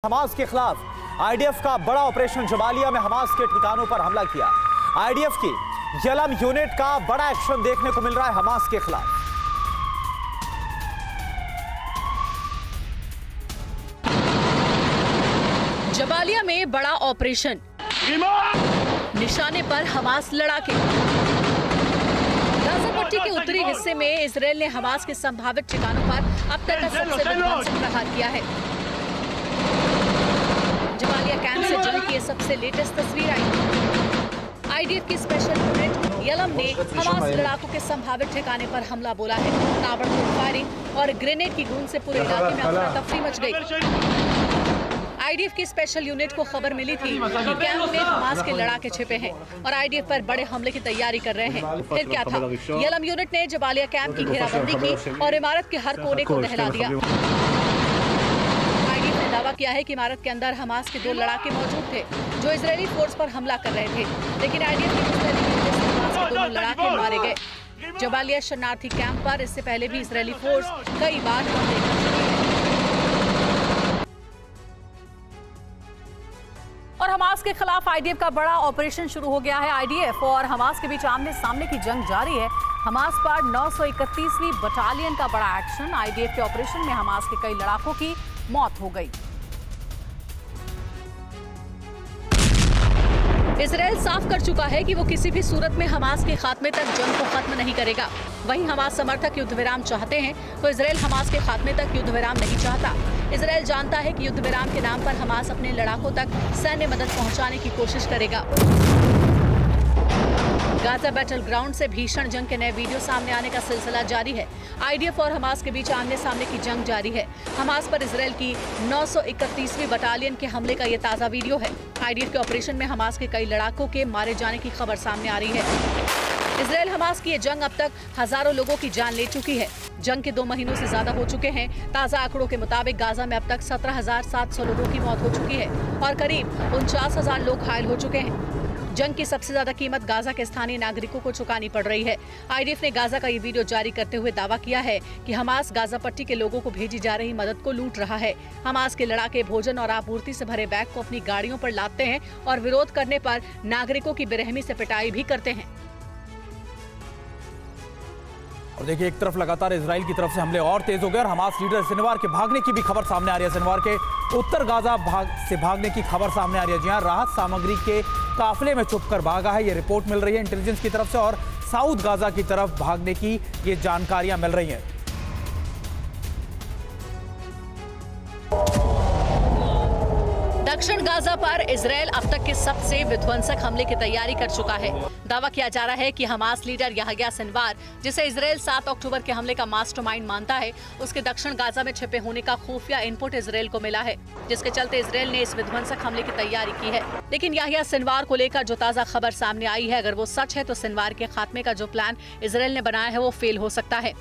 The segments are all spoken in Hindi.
हमास के खिलाफ आईडीएफ का बड़ा ऑपरेशन जबालिया में हमास के ठिकानों पर हमला किया। आईडीएफ की यलम यूनिट का बड़ा एक्शन देखने को मिल रहा है हमास के खिलाफ। जबालिया में बड़ा ऑपरेशन, निशाने पर हमास लड़ाके। गाजा पट्टी के उत्तरी हिस्से में इजरायल ने हमास के संभावित ठिकानों पर अब तक का सबसे विध्वंसक प्रहार किया है। जबालिया कैंप से जंग की सबसे लेटेस्ट तस्वीर आई। आईडीएफ की स्पेशल यूनिट यलम ने हमास लड़ाकों के संभावित ठिकाने पर हमला बोला है। ताबड़तोड़ फायरिंग और ग्रेनेड की गूंज से पूरे इलाके में अफरा तफरी मच गई। आईडीएफ की स्पेशल यूनिट को खबर मिली थी कि कैंप में हमास के लड़ाके छिपे हैं और आईडीएफ पर बड़े हमले की तैयारी कर रहे हैं। फिर क्या था? यलम यूनिट ने जबालिया कैंप की घेराबंदी की और इमारत के हर कोने को दहला दिया। दावा किया है कि इमारत के अंदर हमास के 2 लड़ाके मौजूद थे जो इजरायली फोर्स पर हमला कर रहे थे, लेकिन आईडीएफ की मुस्तैदी की वजह से हमास के 2 लड़ाके मारे गए। जबालिया शरणार्थी कैंप पर इससे पहले भी इजरायली फोर्स कई बार हमले कर चुकी है। और हमास के खिलाफ आईडीएफ का बड़ा ऑपरेशन शुरू हो गया है। आईडीएफ और हमास के बीच आमने सामने की जंग जारी है। हमास पर 931वीं बटालियन का बड़ा एक्शन। आईडीएफ के ऑपरेशन में हमास के कई लड़ाकों की मौत हो गई। इजरायल साफ कर चुका है कि वो किसी भी सूरत में हमास के खात्मे तक जंग को खत्म नहीं करेगा। वहीं हमास समर्थक युद्ध विराम चाहते हैं तो इजरायल हमास के खात्मे तक युद्ध विराम नहीं चाहता। इजरायल जानता है कि युद्ध विराम के नाम पर हमास अपने लड़ाकों तक सैन्य मदद पहुंचाने की कोशिश करेगा। गाजा बैटल ग्राउंड से भीषण जंग के नए वीडियो सामने आने का सिलसिला जारी है। आईडीएफ और हमास के बीच आमने सामने की जंग जारी है। हमास पर इजरायल की 931वीं बटालियन के हमले का ये ताज़ा वीडियो है। आईडीएफ के ऑपरेशन में हमास के कई लड़ाकों के मारे जाने की खबर सामने आ रही है। इजरायल हमास की ये जंग अब तक हजारों लोगों की जान ले चुकी है। जंग के 2 महीनों से ज्यादा हो चुके हैं। ताज़ा आंकड़ों के मुताबिक गाजा में अब तक 17,700 लोगों की मौत हो चुकी है और करीब 49,000 लोग घायल हो चुके हैं। जंग की सबसे ज्यादा कीमत गाजा के स्थानीय नागरिकों को चुकानी पड़ रही है। आईडीएफ ने गाजा का ये वीडियो जारी करते हुए दावा किया है कि हमास गाजा पट्टी के लोगों को भेजी जा रही मदद को लूट रहा है। हमास के लड़ाके भोजन और आपूर्ति से भरे बैग को अपनी गाड़ियों पर लादते हैं और विरोध करने पर नागरिकों की बेरहमी से पिटाई भी करते हैं। और देखिए, एक तरफ लगातार इजराइल की तरफ से हमले और तेज हो गए और हमास लीडर सिनवार के भागने की भी खबर सामने आ रही है। सिनवार के उत्तर गाजा से भागने की खबर सामने आ रही है। जी हां, राहत सामग्री के काफिले में छुपकर भागा है, ये रिपोर्ट मिल रही है इंटेलिजेंस की तरफ से और साउथ गाजा की तरफ भागने की ये जानकारियां मिल रही हैं। दक्षिण गाजा पर इजरायल अब तक के सबसे विध्वंसक हमले की तैयारी कर चुका है। दावा किया जा रहा है कि हमास लीडर याह्या सिनवार, जिसे इजरायल 7 अक्टूबर के हमले का मास्टरमाइंड मानता है, उसके दक्षिण गाजा में छिपे होने का खुफिया इनपुट इजरायल को मिला है, जिसके चलते इजरायल ने इस विध्वंसक हमले की तैयारी की है। लेकिन याह्या सिनवार को लेकर जो ताज़ा खबर सामने आई है, अगर वो सच है तो सिनवार के खात्मे का जो प्लान इजरायल ने बनाया है वो फेल हो सकता है।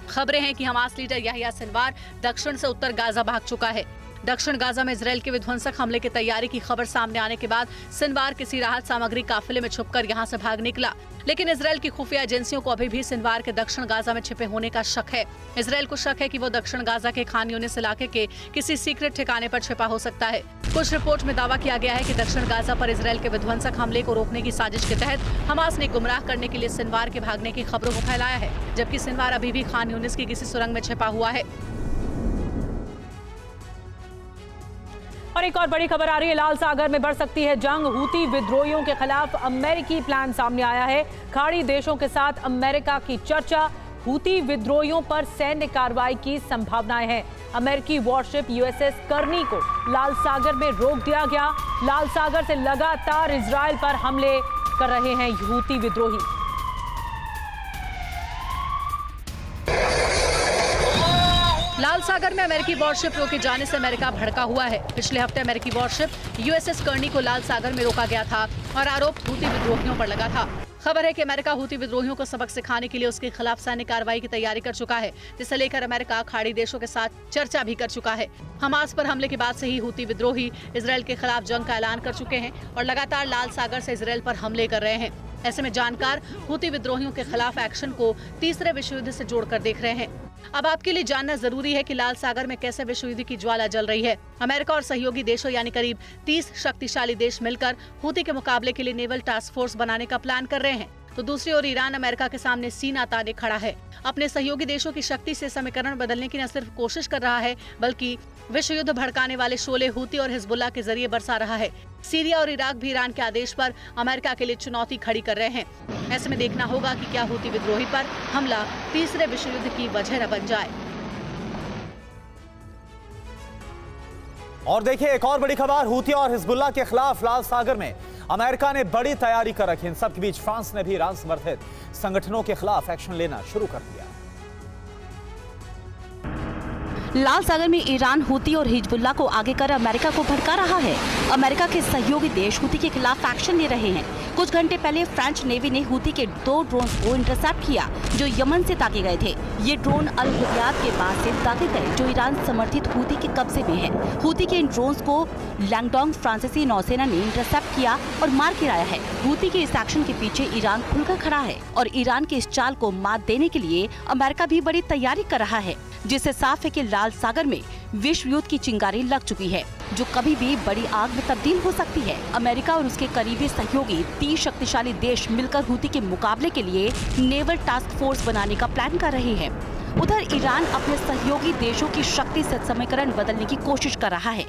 खबरें हैं कि हमास लीडर याह्या सिनवार दक्षिण से उत्तर गाजा भाग चुका है। दक्षिण गाजा में इजरायल के विध्वंसक हमले की तैयारी की खबर सामने आने के बाद सिनवार किसी राहत सामग्री काफिले में छुपकर यहां से भाग निकला। लेकिन इजरायल की खुफिया एजेंसियों को अभी भी सिनवार के दक्षिण गाजा में छिपे होने का शक है। इजरायल को शक है कि वो दक्षिण गाजा के खान यूनिस इलाके के किसी सीक्रेट ठिकाने पर छिपा हो सकता है। कुछ रिपोर्ट में दावा किया गया है कि दक्षिण गाजा पर इजरायल के विध्वंसक हमले को रोकने की साजिश के तहत हमास ने गुमराह करने के लिए सिनवार के भागने की खबरों को फैलाया है, जबकि सिनवार अभी भी खान यूनिस की किसी सुरंग में छिपा हुआ है। और एक और बड़ी खबर आ रही है, लाल सागर में बढ़ सकती है जंग। हूती विद्रोहियों के खिलाफ अमेरिकी प्लान सामने आया है। खाड़ी देशों के साथ अमेरिका की चर्चा। हूती विद्रोहियों पर सैन्य कार्रवाई की संभावनाएं हैं। अमेरिकी वॉरशिप यूएसएस करनी को लाल सागर में रोक दिया गया। लाल सागर से लगातार इजरायल पर हमले कर रहे हैं हूती विद्रोही। लाल सागर में अमेरिकी वॉरशिप रोके जाने से अमेरिका भड़का हुआ है। पिछले हफ्ते अमेरिकी वॉरशिप यूएसएस करनी को लाल सागर में रोका गया था और आरोप हूती विद्रोहियों पर लगा था। खबर है कि अमेरिका हूती विद्रोहियों को सबक सिखाने के लिए उसके खिलाफ सैन्य कार्रवाई की तैयारी कर चुका है, जिसे लेकर अमेरिका खाड़ी देशों के साथ चर्चा भी कर चुका है। हमास पर हमले के बाद से ही हूती विद्रोही इजरायल के खिलाफ जंग का ऐलान कर चुके हैं और लगातार लाल सागर से इजरायल पर हमले कर रहे हैं। ऐसे में जानकार हूती विद्रोहियों के खिलाफ एक्शन को तीसरे विश्व युद्ध से जोड़कर देख रहे हैं। अब आपके लिए जानना जरूरी है कि लाल सागर में कैसे विश्व युद्ध की ज्वाला जल रही है। अमेरिका और सहयोगी देशों यानी करीब 30 शक्तिशाली देश मिलकर हूती के मुकाबले के लिए नेवल टास्क फोर्स बनाने का प्लान कर रहे हैं। तो दूसरी ओर ईरान अमेरिका के सामने सीना ताने खड़ा है। अपने सहयोगी देशों की शक्ति से समीकरण बदलने की न सिर्फ कोशिश कर रहा है, बल्कि विश्व युद्ध भड़काने वाले शोले हूती और हिजबुल्लाह के जरिए बरसा रहा है। सीरिया और इराक भी ईरान के आदेश पर अमेरिका के लिए चुनौती खड़ी कर रहे हैं। ऐसे में देखना होगा कि क्या हूती विद्रोही पर हमला तीसरे विश्व युद्ध की वजह न बन जाए। और देखिए एक और बड़ी खबर, हूती और हिजबुल्लाह के खिलाफ लाल सागर में अमेरिका ने बड़ी तैयारी कर रखी। इन सब के बीच फ्रांस ने भी ईरान समर्थित संगठनों के खिलाफ एक्शन लेना शुरू कर दिया। लाल सागर में ईरान हूती और हिजबुल्लाह को आगे कर अमेरिका को भड़का रहा है। अमेरिका के सहयोगी देश हूती के खिलाफ एक्शन ले रहे हैं। कुछ घंटे पहले फ्रेंच नेवी ने हूती के 2 ड्रोन को इंटरसेप्ट किया जो यमन से दागे गए थे। ये ड्रोन अल हुदैद के पास से दागे गए जो ईरान समर्थित हूती के कब्जे में है। हूती के इन ड्रोन को लैंगडोंग फ्रांसीसी नौसेना ने इंटरसेप्ट किया और मार गिराया है। हूती के इस एक्शन के पीछे ईरान खुलकर खड़ा है और ईरान के इस चाल को मात देने के लिए अमेरिका भी बड़ी तैयारी कर रहा है, जिससे साफ है कि लाल सागर में विश्व युद्ध की चिंगारी लग चुकी है जो कभी भी बड़ी आग में तब्दील हो सकती है। अमेरिका और उसके करीबी सहयोगी 30 शक्तिशाली देश मिलकर हूती के मुकाबले के लिए नेवल टास्क फोर्स बनाने का प्लान कर रहे हैं। उधर ईरान अपने सहयोगी देशों की शक्ति से समीकरण बदलने की कोशिश कर रहा है।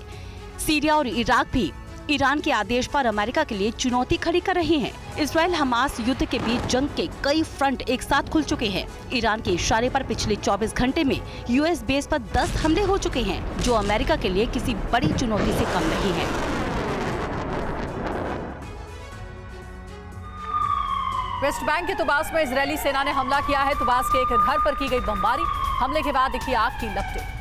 सीरिया और इराक भी ईरान के आदेश पर अमेरिका के लिए चुनौती खड़ी कर रहे हैं। इजराइल हमास युद्ध के बीच जंग के कई फ्रंट एक साथ खुल चुके हैं। ईरान के इशारे पर पिछले 24 घंटे में यूएस बेस पर 10 हमले हो चुके हैं जो अमेरिका के लिए किसी बड़ी चुनौती से कम नहीं है। वेस्ट बैंक के तुबास में इजरायली सेना ने हमला किया है। तुबास के एक घर पर की गई बमबारी, हमले के बाद दिखी आग की लपटें।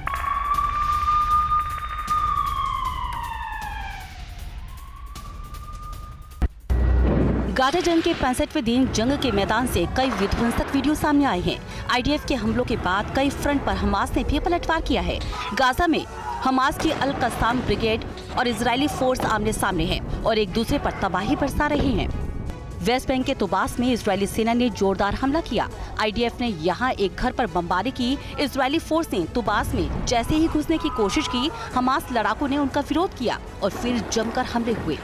गाजा जंग के 65वें दिन जंग के मैदान से कई विध्वंसक वीडियो सामने आए हैं। आईडीएफ के हमलों के बाद कई फ्रंट पर हमास ने भी पलटवार किया है। गाजा में हमास की अल कस्साम ब्रिगेड और इजरायली फोर्स आमने सामने हैं और एक दूसरे पर तबाही बरसा रहे हैं। वेस्ट बैंक के तुबास में इजरायली सेना ने जोरदार हमला किया। आईडीएफ ने यहां एक घर पर बमबारी की। इजरायली फोर्स ने तुबास में जैसे ही घुसने की कोशिश की, हमास लड़ाकों ने उनका विरोध किया और फिर जमकर हमले हुए।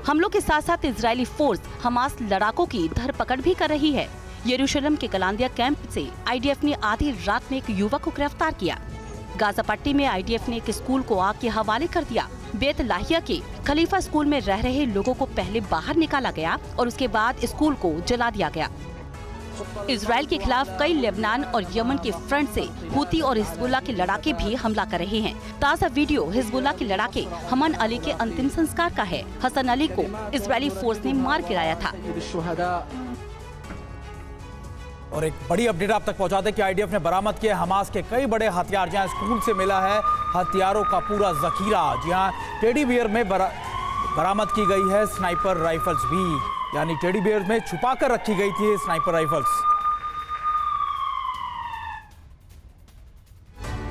हमलों के साथ साथ इजरायली फोर्स हमास लड़ाकों की धरपकड़ भी कर रही है। यरूशलेम के कलांदिया कैंप से आईडीएफ ने आधी रात में एक युवक को गिरफ्तार किया। गाजा पट्टी में आईडीएफ ने एक स्कूल को आग के हवाले कर दिया। बेत लाहिया के खलीफा स्कूल में रह रहे लोगों को पहले बाहर निकाला गया और उसके बाद स्कूल को जला दिया गया। इजराइल के खिलाफ कई लेबनान और यमन के फ्रंट से हूती और हिजबुल्लाह के लड़ाके भी हमला कर रहे हैं। ताज़ा वीडियो हिजबुल्लाह के लड़ाके हमन अली के अंतिम संस्कार का है। हसन अली को इजरायली फोर्स ने मार गिराया था। और एक बड़ी अपडेट आप तक पहुंचा दें कि आईडीएफ ने बरामद किए हमास के कई बड़े हथियार। जहां स्कूल से मिला है हथियारों का पूरा जखीरा। जहां टेडी बियर में बरामद की गई है स्नाइपर राइफल्स भी, यानी टेडी बियर में छुपा कर रखी गई थी स्नाइपर राइफल्स।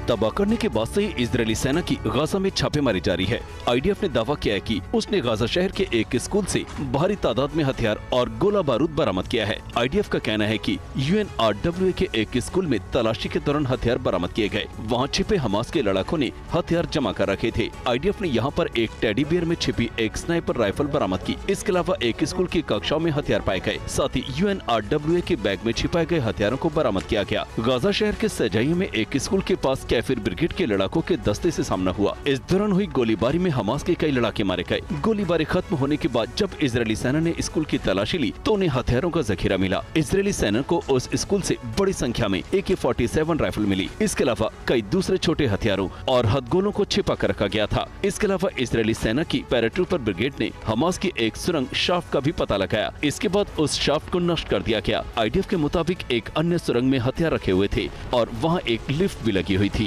तबाह करने के बाद से इजरायली सेना की गाजा में छापेमारी जारी है। आईडीएफ ने दावा किया है कि उसने गाजा शहर के एक स्कूल से भारी तादाद में हथियार और गोला बारूद बरामद किया है। आईडीएफ का कहना है कि UNRWA के एक स्कूल में तलाशी के दौरान हथियार बरामद किए गए। वहां छिपे हमास के लड़ाकों ने हथियार जमा कर रखे थे। आईडीएफ ने यहां पर एक टेडी बियर में छिपी एक स्नाइपर राइफल बरामद की। इसके अलावा एक स्कूल की कक्षाओं में हथियार पाए गए। साथ ही UNRWA के बैग में छिपाए गए हथियारों को बरामद किया गया। गाजा शहर के सजाइयों में एक स्कूल के पास कैफिर ब्रिगेड के लड़ाकों के दस्ते से सामना हुआ। इस दौरान हुई गोलीबारी में हमास के कई लड़ाके मारे गए। गोलीबारी खत्म होने के बाद जब इजरायली सेना ने स्कूल की तलाशी ली तो उन्हें हथियारों का जखीरा मिला। इजरायली सेना को उस स्कूल से बड़ी संख्या में AK-47 राइफल मिली। इसके अलावा कई दूसरे छोटे हथियारों और हथगोलों को छिपा कर रखा गया था। इसके अलावा इजरायली सेना की पैराट्रूपर ब्रिगेड ने हमास की एक सुरंग शाफ्ट का भी पता लगाया। इसके बाद उस शाफ्ट को नष्ट कर दिया गया। आईडीएफ के मुताबिक एक अन्य सुरंग में हथियार रखे हुए थे और वहाँ एक लिफ्ट भी लगी हुई थी।